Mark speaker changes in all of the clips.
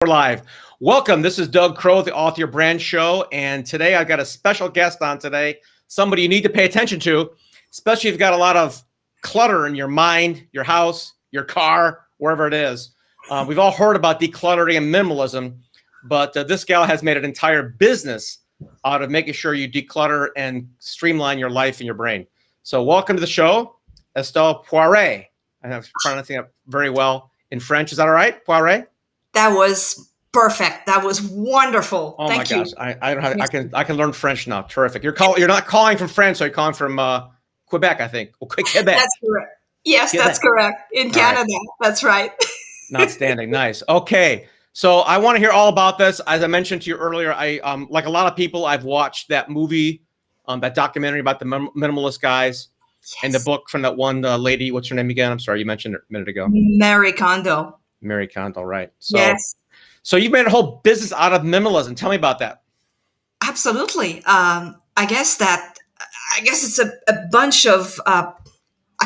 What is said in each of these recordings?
Speaker 1: We're live. Welcome. This is Doug Crow, the Author Your Brand Show. And today I've got a special guest on today, somebody you need to pay attention to, especially if you've got a lot of clutter in your mind, your house, your car, wherever it is. We've all heard about decluttering and minimalism, but this gal has made an entire business out of making sure you declutter and streamline your life and your brain. So welcome to the show, Estelle Poiré. I'm pronouncing it very well in French. Is that all right, Poiré?
Speaker 2: That was perfect. That was wonderful.
Speaker 1: Oh
Speaker 2: Thank
Speaker 1: my
Speaker 2: you.
Speaker 1: gosh, I don't have, I can learn French now. Terrific. You're not calling from France, so you're calling from Quebec, I think. Oh, Quebec.
Speaker 2: That's correct. Yes,
Speaker 1: Quebec.
Speaker 2: that's correct. In
Speaker 1: All right.
Speaker 2: Canada. That's right.
Speaker 1: Outstanding. Nice. Okay. So I want to hear all about this. As I mentioned to you earlier, I like a lot of people, I've watched that movie, that documentary about the minimalist guys, and the book from that one lady. What's her name again? I'm sorry, you mentioned it a minute ago.
Speaker 2: Marie Kondo.
Speaker 1: Mary Kondo, right? So,
Speaker 2: yes.
Speaker 1: So you've made a whole business out of minimalism. Tell me about that.
Speaker 2: Absolutely. I guess it's a bunch of a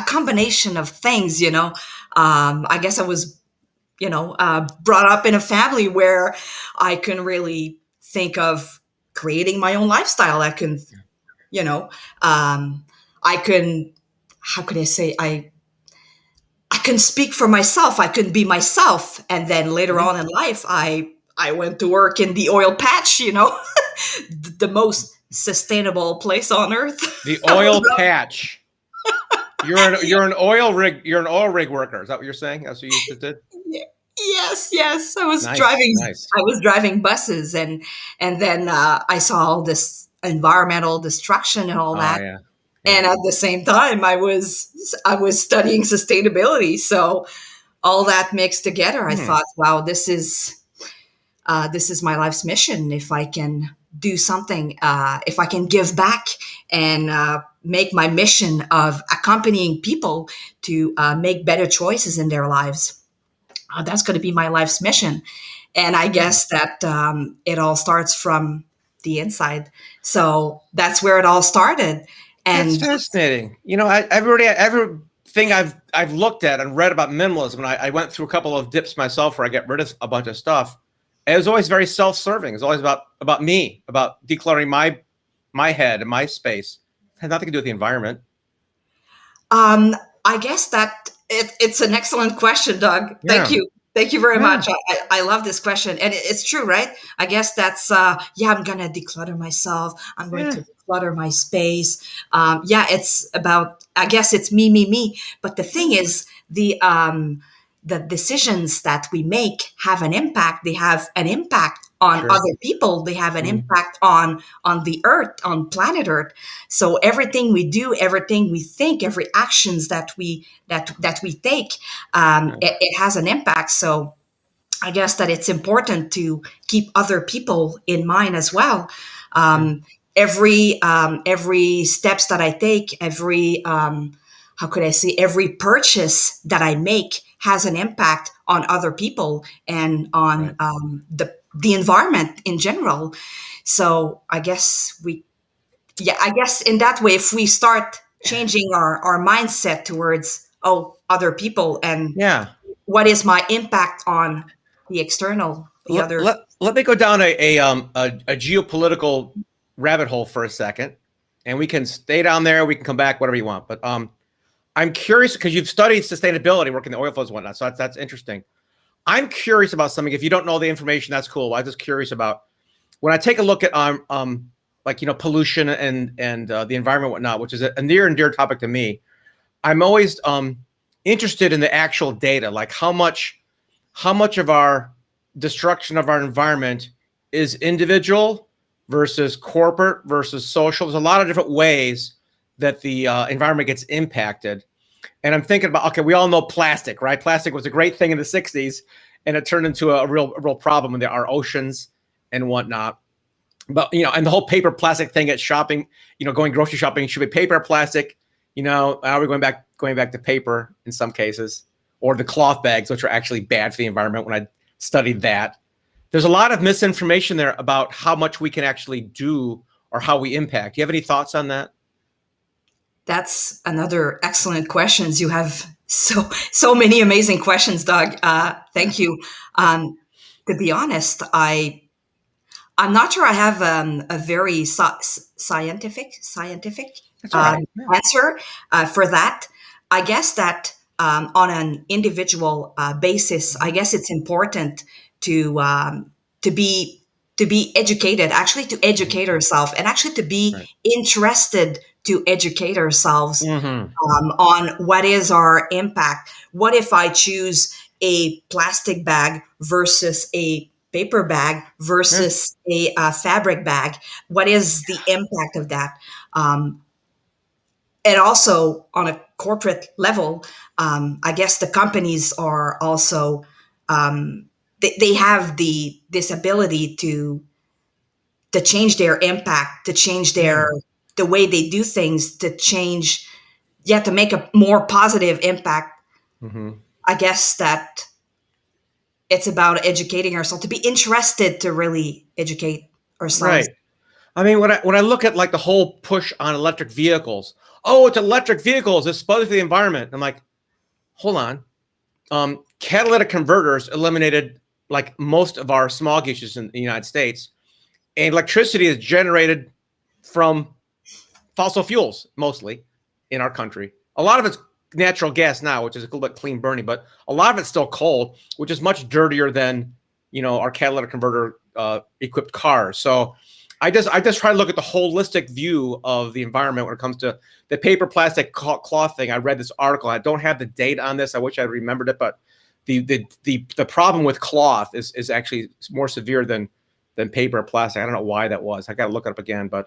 Speaker 2: combination of things. I guess I was brought up in a family where I can really think of creating my own lifestyle. I can, I can, how could I say, I can speak for myself. I can be myself. And then later on in life, I went to work in the oil patch, the most sustainable place on earth.
Speaker 1: The oil patch. You're an oil rig worker. Is that what you're saying? That's what you just did?
Speaker 2: Yes. I was driving buses, and then I saw all this environmental destruction and all that.
Speaker 1: Yeah.
Speaker 2: And at the same time, I was studying sustainability. So all that mixed together, I thought, wow, this is my life's mission. If I can do something, if I can give back and make my mission of accompanying people to make better choices in their lives, that's going to be my life's mission. And I guess that it all starts from the inside. So that's where it all started. And
Speaker 1: that's fascinating. Everything I've looked at and read about minimalism, and I went through a couple of dips myself where I get rid of a bunch of stuff. It was always very self-serving. It's always about me, about decluttering my head and my space. It had nothing to do with the environment.
Speaker 2: I guess that it's an excellent question, Doug.
Speaker 1: Yeah.
Speaker 2: Thank you very much. I love this question. And it's true, right? I guess that's, I'm going to declutter myself. I'm going to declutter my space. It's about, I guess it's me. But the thing is, the decisions that we make have an impact. They have an impact on other people. They have an impact on the earth, on planet Earth. So everything we do, everything we think, every actions that we take, it has an impact. So I guess that it's important to keep other people in mind as well. Every steps that I take, every every purchase that I make has an impact on other people and on the environment in general. So I guess in that way, if we start changing our mindset towards other people and what is my impact on the external,
Speaker 1: let me go down a geopolitical rabbit hole for a second, and we can stay down there. We can come back, whatever you want. But I'm curious because you've studied sustainability, working the oil fields and whatnot. So that's interesting. I'm curious about something. If you don't know the information, that's cool. I'm just curious about when I take a look at pollution and the environment and whatnot, which is a near and dear topic to me. I'm always interested in the actual data, like how much of our destruction of our environment is individual versus corporate versus social. There's a lot of different ways that the environment gets impacted. And I'm thinking about, okay, we all know plastic, right? Plastic was a great thing in the 60s, and it turned into a real problem in our oceans and whatnot. But, and the whole paper plastic thing at shopping, going grocery shopping, should be paper or plastic, are we going back to paper in some cases, or the cloth bags, which are actually bad for the environment when I studied that. There's a lot of misinformation there about how much we can actually do or how we impact. Do you have any thoughts on that?
Speaker 2: That's another excellent questions. You have so many amazing questions, Doug. Thank you. To be honest, I'm not sure I have a very scientific
Speaker 1: That's all right. Yeah.
Speaker 2: answer for that. I guess that on an individual basis, I
Speaker 1: Mhm.
Speaker 2: guess it's important to to be to be educated, actually to
Speaker 1: Mhm.
Speaker 2: educate ourselves, and actually to be
Speaker 1: Right.
Speaker 2: interested to educate ourselves
Speaker 1: Hmm.
Speaker 2: on what is our impact. What if I choose a plastic bag versus a paper bag
Speaker 1: Yeah.
Speaker 2: versus a fabric bag? What is the impact of that? Um, and also on a corporate level, I guess the companies are also they have this ability to change their impact, to change
Speaker 1: Yeah.
Speaker 2: the way they do things, to change, yeah, to make a more positive impact.
Speaker 1: Hmm.
Speaker 2: I guess that it's about educating ourselves, to be interested to really educate ourselves.
Speaker 1: Right. I mean, when I look at like the whole push on electric vehicles, oh, it's electric vehicles, it's supposed to the environment. I'm like, hold on. Catalytic converters eliminated like most of our smog issues in the United States, and electricity is generated from fossil fuels mostly in our country. A lot of it's natural gas now, which is a little bit clean burning, but a lot of it's still coal, which is much dirtier than our catalytic converter equipped cars. So I just try to look at the holistic view of the environment when it comes to the paper plastic cloth thing. I read this article. I don't have the date on this. I wish I remembered it, but the problem with cloth is actually more severe than paper or plastic. I don't know why that was. I got to look it up again, but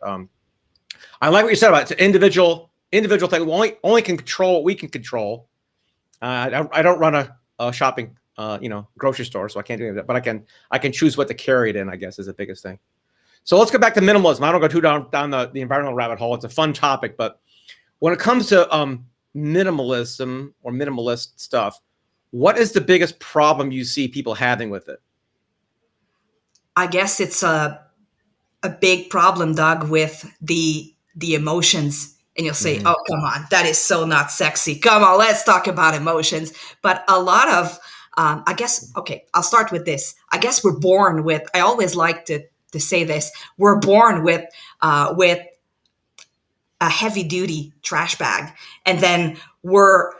Speaker 1: I like what you said about it. It's an individual thing. We only can control what we can control. I don't run a shopping grocery store, so I can't do any of that. But I can choose what to carry it in. I guess is the biggest thing. So let's go back to minimalism. I don't go too down the environmental rabbit hole. It's a fun topic, but when it comes to minimalism or minimalist stuff, what is the biggest problem you see people having with it?
Speaker 2: I guess it's a big problem, Doug, with the emotions. And you'll say,
Speaker 1: Mm-hmm.
Speaker 2: "Oh, come on, that is so not sexy. Come on, let's talk about emotions." But a lot of, I guess, okay, I'll start with this. I guess we're born with. I always like to say this. We're born with a heavy duty trash bag, and then we're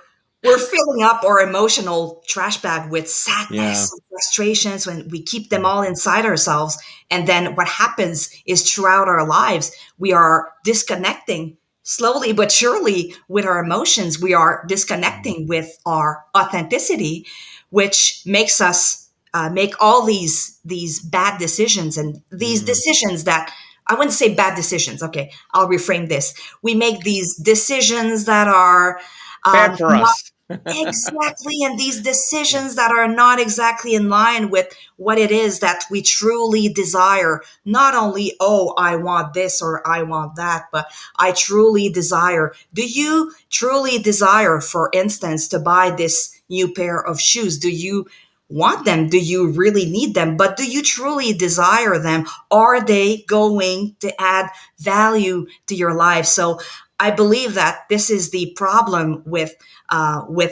Speaker 2: filling up our emotional trash bag with
Speaker 1: Yeah.
Speaker 2: sadness and frustrations when we keep them all inside ourselves. And then what happens is throughout our lives we are disconnecting slowly but surely with our emotions. We are
Speaker 1: Mm-hmm.
Speaker 2: disconnecting with our authenticity, which makes us make all these bad decisions, and these
Speaker 1: Mm.
Speaker 2: decisions that, I wouldn't say bad decisions. Okay, I'll reframe this. We make these decisions that are
Speaker 1: Bad for
Speaker 2: not
Speaker 1: us.
Speaker 2: exactly, and these
Speaker 1: Yeah.
Speaker 2: decisions that are not exactly in line with what it is that we truly desire. Not only, oh, I want this or I want that, but I truly desire. Do you truly desire, for instance, to buy this new pair of shoes? Do you want them? Do you really need them? But do you truly desire them? Are they going to add value to your life? So I believe that this is the problem with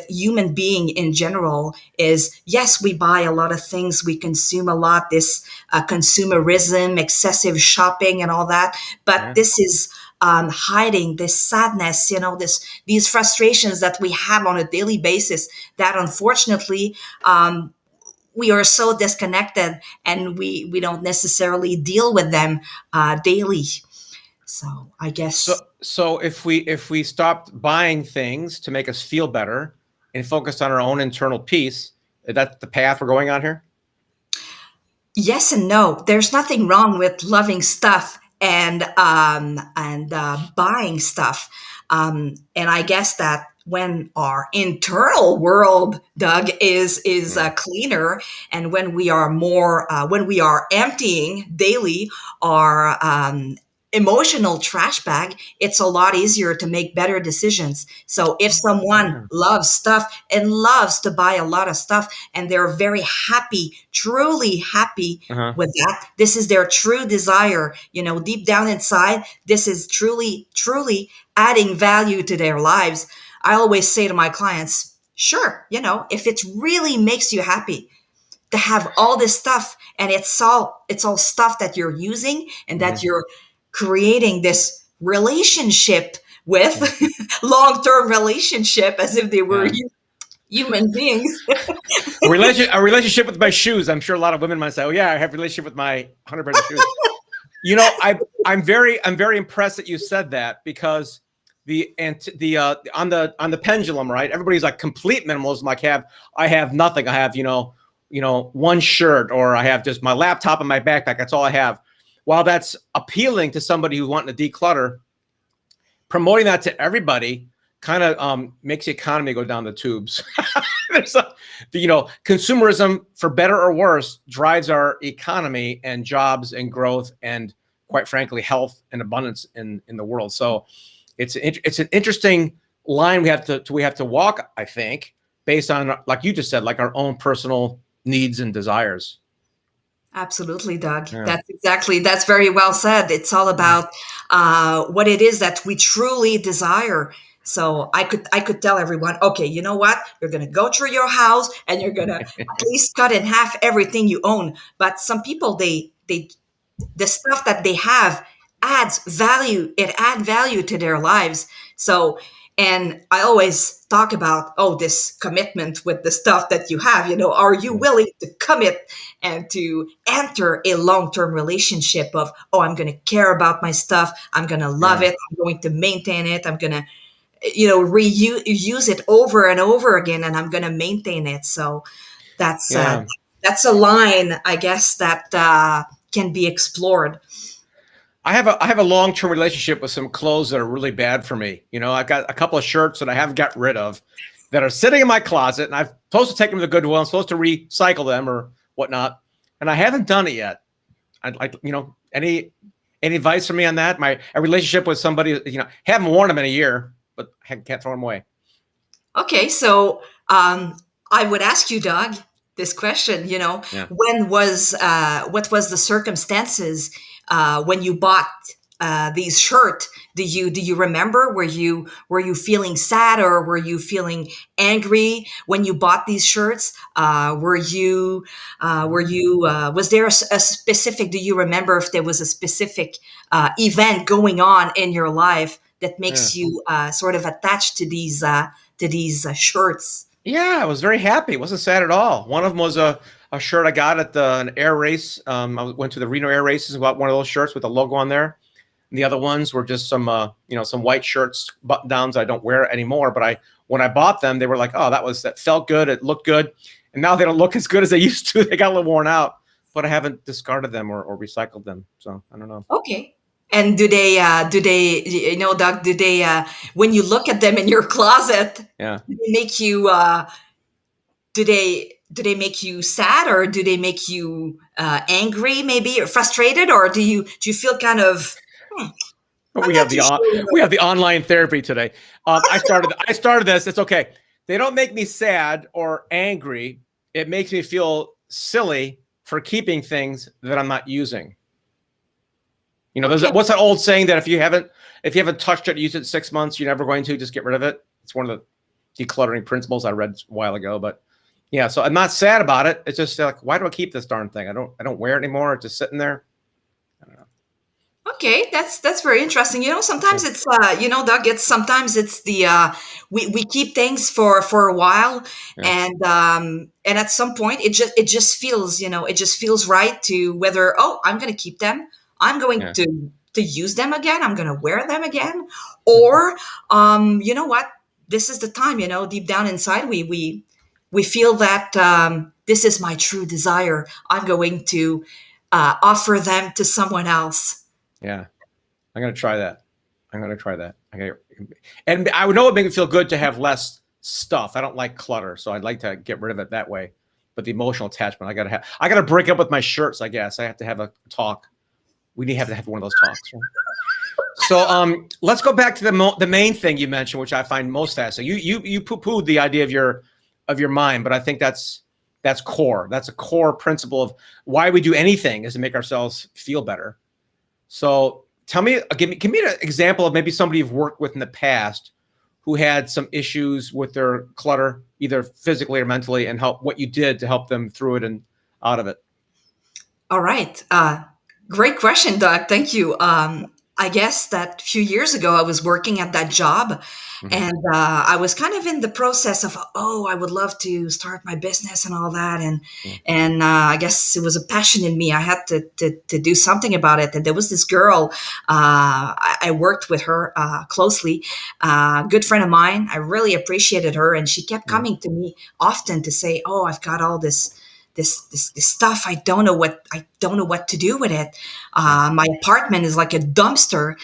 Speaker 2: human being in general. Is yes, we buy a lot of things, we consume a lot, this consumerism, excessive shopping, and all that. But
Speaker 1: Yeah.
Speaker 2: this is hiding this sadness, these frustrations that we have on a daily basis. That unfortunately, we are so disconnected, and we don't necessarily deal with them daily. So I
Speaker 1: So
Speaker 2: guess
Speaker 1: so if we stopped buying things to make us feel better and focused on our own internal peace, that's the path we're going on here.
Speaker 2: yes and no. There's nothing wrong with loving stuff and buying stuff. And I guess that when our internal world, Doug, is
Speaker 1: Yeah.
Speaker 2: cleaner, and when we are emptying daily our emotional trash bag, it's a lot easier to make better decisions. So if someone
Speaker 1: Yeah.
Speaker 2: loves stuff and loves to buy a lot of stuff, and they're very happy, truly happy
Speaker 1: Uh-huh.
Speaker 2: with that, this is their true desire, deep down inside, this is truly adding value to their lives. I always say to my clients, sure, if it really makes you happy, to have all this stuff, and it's all stuff that you're using and that
Speaker 1: Mhm.
Speaker 2: you're creating this relationship with,
Speaker 1: Yeah.
Speaker 2: long-term relationship, as if they were
Speaker 1: Yeah.
Speaker 2: human beings.
Speaker 1: A relationship with my shoes. I'm sure a lot of women might say, "Oh yeah, I have a relationship with my 100 pairs of shoes." I'm very impressed that you said that, because on the pendulum, right? Everybody's like complete minimalism. Like, I have nothing. I have one shirt, or I have just my laptop and my backpack. That's all I have. While that's appealing to somebody who's wanting to declutter, promoting that to everybody kind of makes the economy go down the tubes. There's consumerism, for better or worse, drives our economy and jobs and growth and, quite frankly, health and abundance in the world. So it's an interesting line we have to walk, I think, based on, like you just said, like our own personal needs and desires.
Speaker 2: Absolutely, Doug.
Speaker 1: Yeah.
Speaker 2: That's very well said. It's all about what it is that we truly desire. So I could tell everyone, okay, you know what? You're gonna go through your house and you're gonna at least cut in half everything you own. But some people, they the stuff that they have adds value. It add value to their lives. So, and I always talk about, oh, this commitment with the stuff that you have. Are you willing to commit and to enter a long-term relationship of, oh, I'm going to care about my stuff, I'm going to love
Speaker 1: Yeah.
Speaker 2: it, I'm going to maintain it, I'm going to reuse it over and over again, and I'm going to maintain it. So that's uh,
Speaker 1: Yeah.
Speaker 2: that's a line, I guess, that can be explored.
Speaker 1: I have a long-term relationship with some clothes that are really bad for me. I've got a couple of shirts that I haven't got rid of that are sitting in my closet, and I'm supposed to take them to the Goodwill. I'm supposed to recycle them or whatnot, and I haven't done it yet. I'd like, any advice from me on that? A relationship with somebody, haven't worn them in a year, but I can't throw them away.
Speaker 2: Okay, so I would ask you, Doug, this question.
Speaker 1: Yeah.
Speaker 2: What was the circumstances when you bought these shirt? Do you remember? Were you feeling sad, or were you feeling angry when you bought these shirts? Was there a specific? Do you remember if there was a specific event going on in your life that
Speaker 1: Yeah.
Speaker 2: makes you sort of attached to these shirts?
Speaker 1: Yeah, I was very happy. It wasn't sad at all. One of them was a shirt I got at an air race. Went to the Reno air races and bought one of those shirts with the logo on there. And the other ones were just some white shirts, button downs I don't wear anymore. But when I bought them, they were like, oh, that felt good. It looked good. And now they don't look as good as they used to. They got a little worn out, but I haven't discarded them or recycled them. So I don't know.
Speaker 2: Okay. And Doug, when you look at them in your closet,
Speaker 1: Yeah.
Speaker 2: do they make you, make you sad, or do they make you angry, maybe, or frustrated, or do you feel kind of, I'm
Speaker 1: We
Speaker 2: not
Speaker 1: have
Speaker 2: too
Speaker 1: the
Speaker 2: sure.
Speaker 1: we have the online therapy today. I started this. It's okay. They don't make me sad or angry. It makes me feel silly for keeping things that I'm not using.
Speaker 2: Okay.
Speaker 1: What's that old saying that if you haven't touched it, used it 6 months, you're never going to just get rid of it. It's one of the decluttering principles I read a while ago. But yeah, so I'm not sad about it. It's just like, why do I keep this darn thing? I don't wear it anymore. It's just sitting there. I don't know.
Speaker 2: Okay, that's very interesting. Sometimes
Speaker 1: Yeah.
Speaker 2: it's Doug. Sometimes it's the we keep things for a while,
Speaker 1: Yeah.
Speaker 2: and at some point it just feels right to whether, oh, I'm going to keep them. I'm going
Speaker 1: Yeah.
Speaker 2: to use them again. I'm going to wear them again, or you know what? This is the time. Deep down inside, we feel that this is my true desire. I'm going to offer them to someone else.
Speaker 1: Yeah. I'm gonna try that. And I would know it would make me feel good to have less stuff. I don't like clutter, so I'd like to get rid of it that way. But the emotional attachment, I gotta break up with my shirts. I guess I have to have a talk. We need to have one of those talks. Right? So let's go back to the main thing you mentioned, which I find most fascinating. You poo-pooed the idea of your mind, but I think that's core. That's a core principle of why we do anything, is to make ourselves feel better. So give me an example of maybe somebody you've worked with in the past who had some issues with their clutter, either physically or mentally, and what you did to help them through it and out of it?
Speaker 2: All right. Great question, Doug. Thank you. I guess that a few years ago, I was working at that job,
Speaker 1: Hmm.
Speaker 2: and I was kind of in the process of, oh, I would love to start my business and all that, and I guess it was a passion in me. I had to do something about it. And there was this girl. I worked with her closely, good friend of mine. I really appreciated her, and she kept
Speaker 1: Hmm.
Speaker 2: coming to me often to say, "Oh, I've got all this stuff. I don't know what to do with it.
Speaker 1: Yeah.
Speaker 2: My apartment is like a dumpster.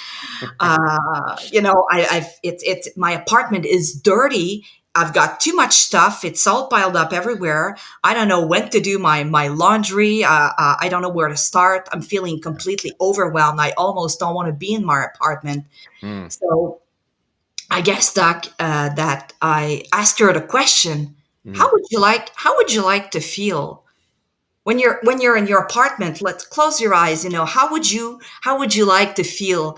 Speaker 2: It's my apartment is dirty. I've got too much stuff. It's all piled up everywhere. I don't know when to do my laundry. I don't know where to start. I'm feeling completely overwhelmed. I almost don't want to be in my apartment."
Speaker 1: Mm.
Speaker 2: So I guess that I asked her the question,
Speaker 1: Mm.
Speaker 2: how would you like to feel when you're in your apartment? Let's close your eyes. How would you like to feel?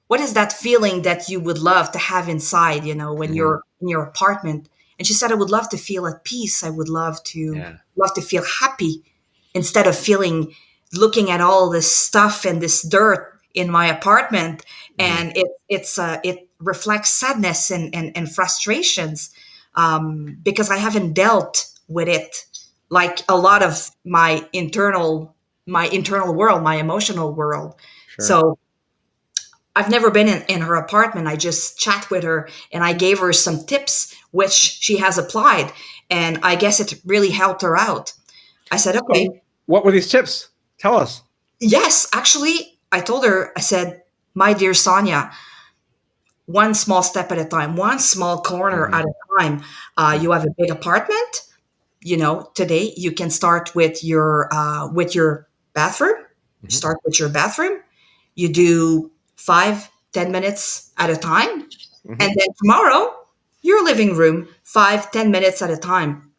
Speaker 2: What is that feeling that you would love to have inside, when
Speaker 1: Hmm.
Speaker 2: you're in your apartment? And she said, I would love to feel at peace. I would
Speaker 1: Yeah.
Speaker 2: love to feel happy instead of looking at all this stuff and this dirt in my apartment.
Speaker 1: Hmm.
Speaker 2: And it reflects sadness and frustrations, because I haven't dealt with it like a lot of my internal world, my emotional world.
Speaker 1: Sure.
Speaker 2: So I've never been in her apartment. I just chat with her and I gave her some tips, which she has applied. And I guess it really helped her out. I said, okay,
Speaker 1: So, what were these tips? Tell us.
Speaker 2: yes, actually, I told her, I said, my dear Sonia, one small step at a time, one small corner
Speaker 1: Hmm.
Speaker 2: at a time. You have a big apartment. Today you can start with your bathroom.
Speaker 1: Hmm.
Speaker 2: Start with your bathroom. You do 5-10 minutes at a time.
Speaker 1: Hmm.
Speaker 2: And then tomorrow, your living room, 5-10 minutes at a time.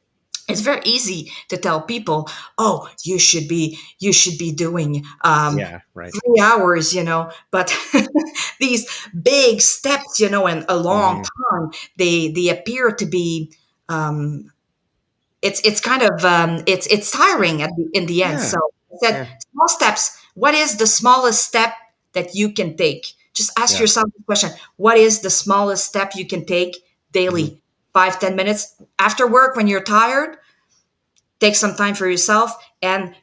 Speaker 2: It's very easy to tell people, oh, you should be doing
Speaker 1: Yeah. Right.
Speaker 2: 3 hours, but these big steps, in a long
Speaker 1: Hmm.
Speaker 2: time, they appear to be, um, it's kind of, it's tiring in the end.
Speaker 1: Yeah.
Speaker 2: So I said,
Speaker 1: Yeah.
Speaker 2: small steps. What is the smallest step that you can take? Just ask
Speaker 1: Yeah.
Speaker 2: yourself the question: what is the smallest step you can take
Speaker 1: Hmm.
Speaker 2: daily? 5-10 minutes after work when you're tired. Take some time for yourself and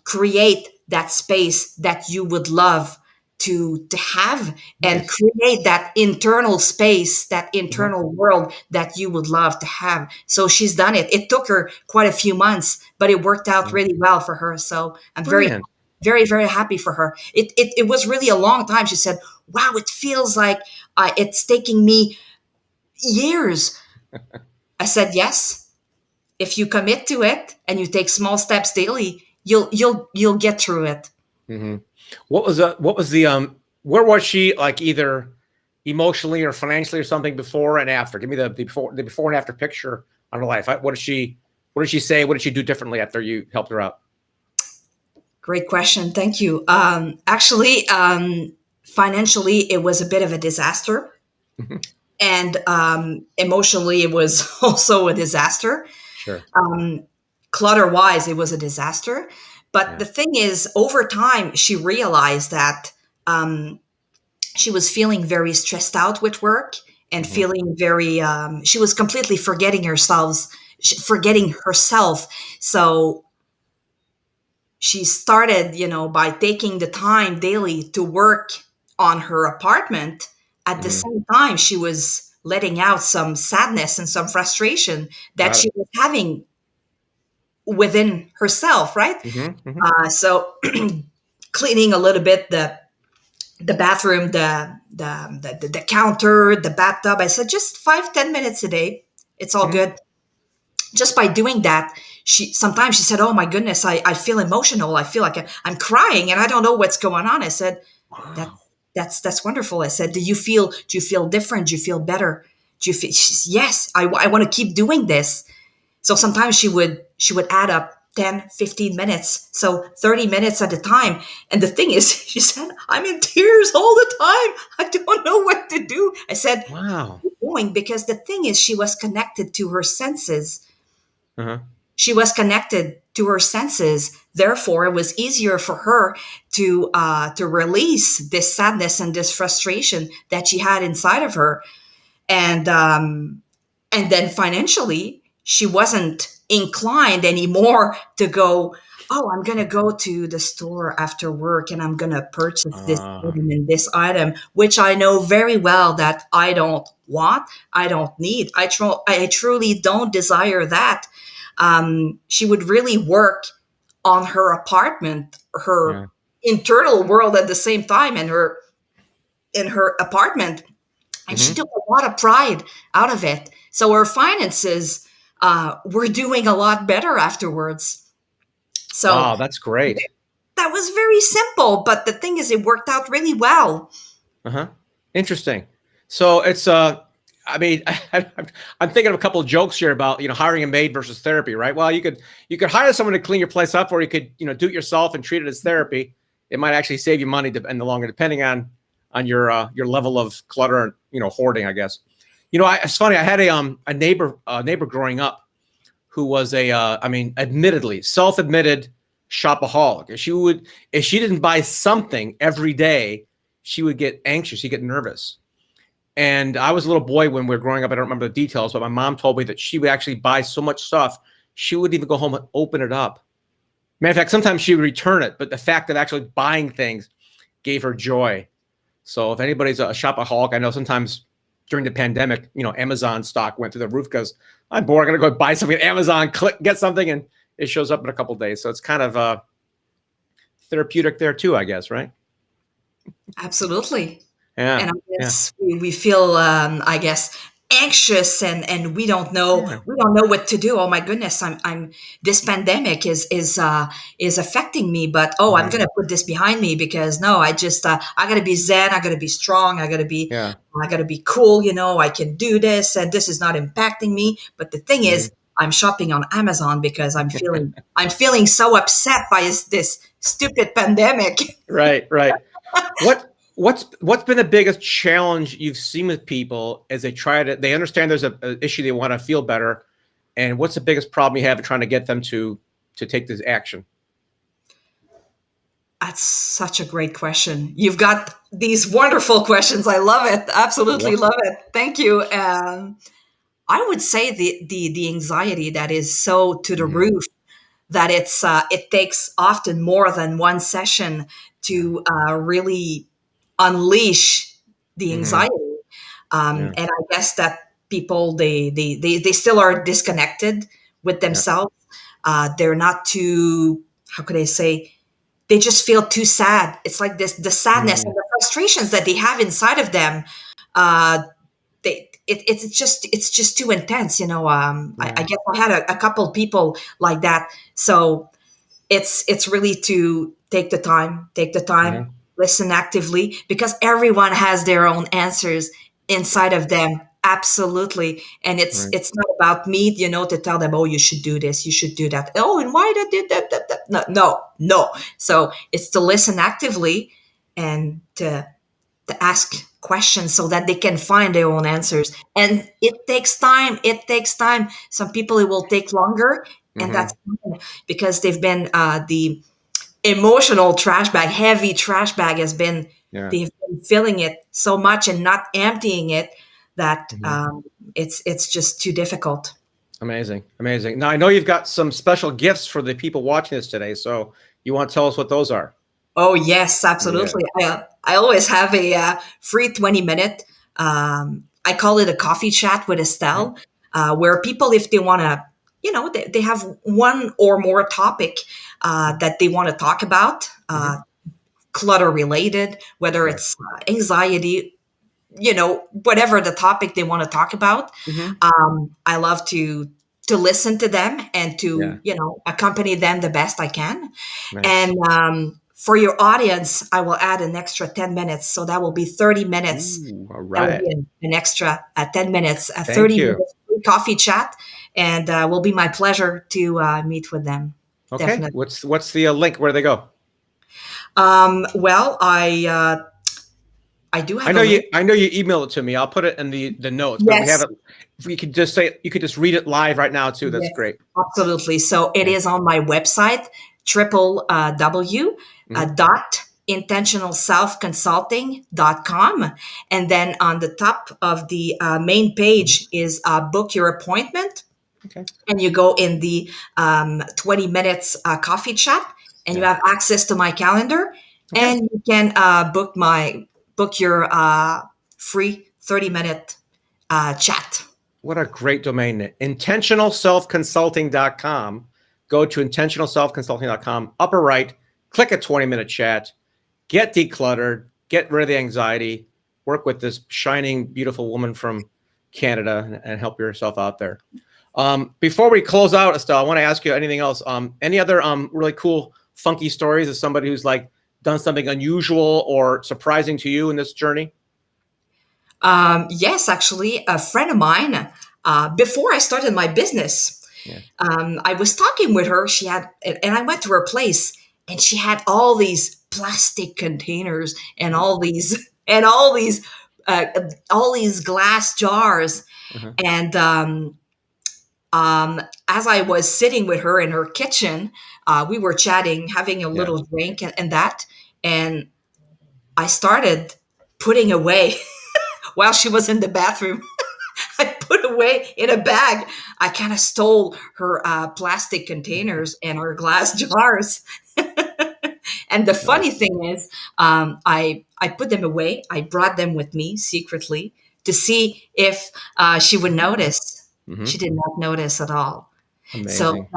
Speaker 2: create that space that you would love to have, and
Speaker 1: Nice.
Speaker 2: create that internal space, that
Speaker 1: Hmm.
Speaker 2: internal world that you would love to have. So she's done it. It took her quite a few months, but it worked out
Speaker 1: Yeah.
Speaker 2: really well for her. So I'm very,
Speaker 1: Brilliant.
Speaker 2: very, very happy for her. It was really a long time. She said, wow, it feels like it's taking me years. I said, yes, if you commit to it and you take small steps daily, you'll get through it.
Speaker 1: Hmm. What was the where was she, like, either emotionally or financially or something, before and after? Give me the before and after picture on her life. What did she say? What did she do differently after you helped her out?
Speaker 2: Great question. Thank you. Actually, financially, it was a bit of a disaster,
Speaker 1: Mhm.
Speaker 2: and emotionally, it was also a disaster.
Speaker 1: Sure.
Speaker 2: Um, Clutter wise, it was a disaster. But
Speaker 1: Yeah.
Speaker 2: the thing is, over time, she realized that um, she was feeling very stressed out with work, and
Speaker 1: Hmm.
Speaker 2: feeling very, she was completely forgetting herself. So she started, by taking the time daily to work on her apartment. At the
Speaker 1: Hmm.
Speaker 2: same time, she was letting out some sadness and some frustration that
Speaker 1: Got it.
Speaker 2: she was having within herself, right?
Speaker 1: Hmm. Hmm.
Speaker 2: So cleaning a little bit the bathroom, the counter, the bathtub. I said, just 5-10 minutes a day. It's all
Speaker 1: Hmm.
Speaker 2: good. Just by doing that, she said, oh my goodness, I feel emotional. I feel like I'm crying and I don't know what's going on. I said, that
Speaker 1: Wow.
Speaker 2: that's wonderful. I said, do you feel different? Do you feel better? Do you feel? She says, yes, I want to keep doing this. So sometimes she would add up 10-15 minutes, so 30 minutes at a time. And the thing is, she said, I'm in tears all the time. I don't know what to do. I said,
Speaker 1: Wow.
Speaker 2: keep going, because the thing is, she was connected to her senses.
Speaker 1: Uh-huh.
Speaker 2: she was connected to her senses. Therefore, it was easier for her to release this sadness and this frustration that she had inside of her. And then financially, she wasn't inclined anymore to go, oh, I'm going to go to the store after work and I'm going to purchase this
Speaker 1: Uh,
Speaker 2: item and this item, which I know very well that I don't want, I don't need. I truly don't desire that. She would really work on her apartment, her
Speaker 1: yeah.
Speaker 2: internal world at the same time, and her in her apartment, and she
Speaker 1: Hmm.
Speaker 2: took a lot of pride out of it. So her finances were doing a lot better afterwards. So
Speaker 1: Wow, that's great.
Speaker 2: that was very simple, but the thing is, it worked out really well.
Speaker 1: Uh-huh. Interesting. So it's I mean, I'm thinking of a couple of jokes here about hiring a maid versus therapy, right? Well, you could hire someone to clean your place up, or you could do it yourself and treat it as therapy. It might actually save you money in the longer, depending on your level of clutter and hoarding, I guess. It's funny. I had a neighbor growing up who was I mean, admittedly self-admitted shopaholic. If she didn't buy something every day, she would get anxious. She'd get nervous. And I was a little boy when we were growing up. I don't remember the details, but my mom told me that she would actually buy so much stuff, she wouldn't even go home and open it up. Matter of fact, sometimes she would return it, but the fact of actually buying things gave her joy. So if anybody's a shopaholic, I know sometimes during the pandemic, Amazon stock went through the roof because I'm bored. I'm going to go buy something at Amazon, get something, and it shows up in a couple of days. So it's kind of therapeutic there too, I guess, right?
Speaker 2: Absolutely.
Speaker 1: Yeah,
Speaker 2: And I
Speaker 1: yeah,
Speaker 2: guess we feel, I guess, anxious, and
Speaker 1: yeah.
Speaker 2: we don't know what to do. Oh my goodness, I'm this pandemic is affecting me, but oh, I'm
Speaker 1: Hmm.
Speaker 2: gonna put this behind me because no, I gotta be zen, I gotta be strong,
Speaker 1: Yeah.
Speaker 2: I gotta be cool. I can do this, and this is not impacting me. But the thing
Speaker 1: Hmm.
Speaker 2: is, I'm shopping on Amazon because I'm feeling so upset by this stupid pandemic.
Speaker 1: Right, right. What's been the biggest challenge you've seen with people as they understand there's a issue, they want to feel better, and what's the biggest problem you have in trying to get them to take this action?
Speaker 2: That's such a great question. You've got these wonderful questions. I love it. Absolutely
Speaker 1: What?
Speaker 2: love it. Thank you. I would say the anxiety that is so to the
Speaker 1: Hmm.
Speaker 2: roof that it takes often more than one session
Speaker 1: Yeah.
Speaker 2: to really unleash the
Speaker 1: Hmm.
Speaker 2: anxiety.
Speaker 1: Yeah.
Speaker 2: And I guess that people they still are disconnected with
Speaker 1: Yeah.
Speaker 2: themselves. They're not too, how could I say, they just feel too sad. It's like this the sadness and
Speaker 1: Mm.
Speaker 2: the frustrations that they have inside of them. Uh, it's just too intense. I
Speaker 1: Yeah.
Speaker 2: guess I had a couple people like that. So it's really to take the
Speaker 1: Yeah.
Speaker 2: time, listen actively, because everyone has their own answers inside of them. Absolutely. And it's
Speaker 1: Right.
Speaker 2: it's not about me, to tell them, oh, you should do this, you should do that. Oh, and why did that? No, no, no. So it's to listen actively and to ask questions so that they can find their own answers. And it takes time. It takes time. Some people it will take longer, and that's
Speaker 1: Hmm.
Speaker 2: fine because they've been the emotional trash bag, heavy trash bag has been
Speaker 1: Yeah.
Speaker 2: they've been filling it so much and not emptying it that
Speaker 1: Hmm.
Speaker 2: it's just too difficult.
Speaker 1: Amazing. Amazing. Now I know you've got some special gifts for the people watching this today. So you want to tell us what those are?
Speaker 2: Oh yes,
Speaker 1: Yeah.
Speaker 2: absolutely. I always have a free 20-minute. I call it a coffee chat with
Speaker 1: Hmm.
Speaker 2: Estelle, where people, if they want to, they have one or more topic that they want to talk about,
Speaker 1: Hmm.
Speaker 2: clutter related, whether
Speaker 1: Right.
Speaker 2: it's anxiety, whatever the topic they want to talk about.
Speaker 1: Hmm.
Speaker 2: I love to listen to them and
Speaker 1: Yeah.
Speaker 2: to accompany them the best I can.
Speaker 1: Nice.
Speaker 2: And for your audience, I will add an extra 10 minutes. So that will be 30 minutes.
Speaker 1: Ooh, all
Speaker 2: That will
Speaker 1: right.
Speaker 2: be an extra 10 minutes, a
Speaker 1: Thank
Speaker 2: 30
Speaker 1: you.
Speaker 2: minutes free coffee chat. And will be my pleasure to meet with them.
Speaker 1: Okay.
Speaker 2: Definitely.
Speaker 1: What's the link? Where do they go?
Speaker 2: Well, I do
Speaker 1: I
Speaker 2: have
Speaker 1: know
Speaker 2: a
Speaker 1: you.
Speaker 2: link.
Speaker 1: I know you emailed it to me. I'll put it in the notes. But we have
Speaker 2: Yes.
Speaker 1: it. If we could just say you could just read it live right now too. That's
Speaker 2: Yes,
Speaker 1: great.
Speaker 2: absolutely. So it
Speaker 1: Yeah.
Speaker 2: is on my website, triple W
Speaker 1: Mhm.
Speaker 2: dot intentionalselfconsulting.com. And then on the top of the main
Speaker 1: Mhm.
Speaker 2: page is book your appointment.
Speaker 1: Okay.
Speaker 2: And you go in the 20 minutes coffee chat, and you
Speaker 1: Yeah.
Speaker 2: have access to my calendar,
Speaker 1: Okay.
Speaker 2: and you can book your free 30-minute chat.
Speaker 1: What a great domain name. Intentionalselfconsulting.com. Go to intentionalselfconsulting.com. Upper right, click a 20-minute chat. Get decluttered. Get rid of the anxiety. Work with this shining, beautiful woman from Canada and help yourself out there. Before we close out, Estelle, I want to ask you anything else. Any other really cool, funky stories of somebody who's like done something unusual or surprising to you in this journey?
Speaker 2: Yes, actually, a friend of mine, before I started my business,
Speaker 1: Yeah.
Speaker 2: I was talking with her. And I went to her place, and she had all these plastic containers and uh, all these glass jars.
Speaker 1: Uh-huh.
Speaker 2: And as I was sitting with her in her kitchen, we were chatting, having a
Speaker 1: Yeah.
Speaker 2: little drink, and that, and I started putting away while she was in the bathroom. I put away in a bag. I kind of stole her plastic containers and her glass jars. And the funny
Speaker 1: Nice.
Speaker 2: thing is, I put them away. I brought them with me secretly to see if she would notice. She
Speaker 1: Mm-hmm.
Speaker 2: did not notice at all. So
Speaker 1: Amazing.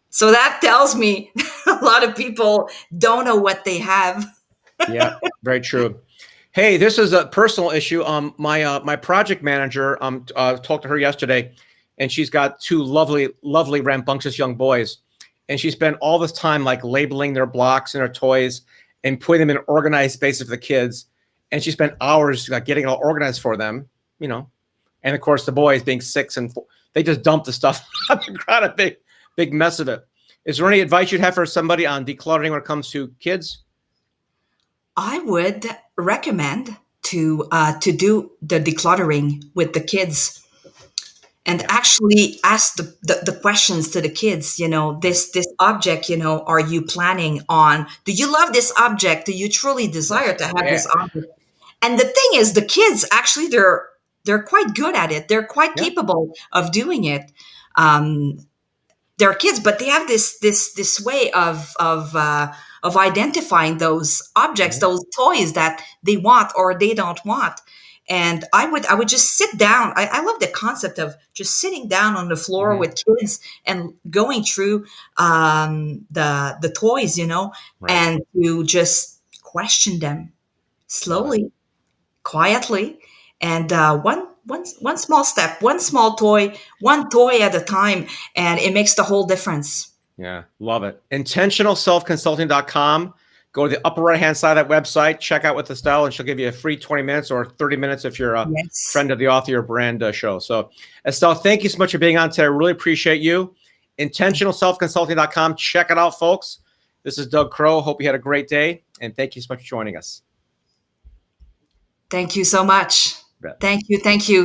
Speaker 2: so that tells me a lot of people don't know what they have.
Speaker 1: Yeah, very true. Hey, this is a personal issue. My project manager talked to her yesterday, and she's got two lovely, lovely, rambunctious young boys, and she spent all this time like labeling their blocks and their toys and putting them in organized spaces for the kids. And she spent hours like getting it all organized for them, you know. And of course, the boys being 6 and 4, they just dump the stuff on the ground, a big, big mess of it. Is there any advice you'd have for somebody on decluttering when it comes to kids?
Speaker 2: I would recommend to do the decluttering with the kids and
Speaker 1: Yeah,
Speaker 2: actually ask the questions to the kids.
Speaker 1: right.
Speaker 2: This object, are you planning on, do you love this object, do you truly
Speaker 1: Yes.
Speaker 2: desire to have
Speaker 1: Yeah.
Speaker 2: this object? And the thing is, the kids actually, they're quite good at it, they're quite
Speaker 1: Yeah.
Speaker 2: capable of doing it. um, they're kids, but they have this way of identifying those objects,
Speaker 1: Mhm.
Speaker 2: those toys that they want or they don't want. And I would just sit down. I love the concept of just sitting down on the floor
Speaker 1: Mhm.
Speaker 2: with kids and going through the toys,
Speaker 1: Right.
Speaker 2: and to just question them
Speaker 1: Love it.
Speaker 2: slowly, quietly, and one small step, one small toy, one toy at a time, and it makes the whole difference.
Speaker 1: Yeah, love it. Intentionalselfconsulting.com. Go to the upper right hand side of that website, check out with Estelle, and she'll give you a free 20 minutes or 30 minutes if you're a
Speaker 2: Yes.
Speaker 1: friend of the author or brand show. So, Estelle, thank you so much for being on today. I really appreciate you. Intentionalselfconsulting.com. Check it out, folks. This is Doug Crow. Hope you had a great day, and thank you so much for joining us.
Speaker 2: Thank you so much.
Speaker 1: Bet.
Speaker 2: Thank you. Thank you.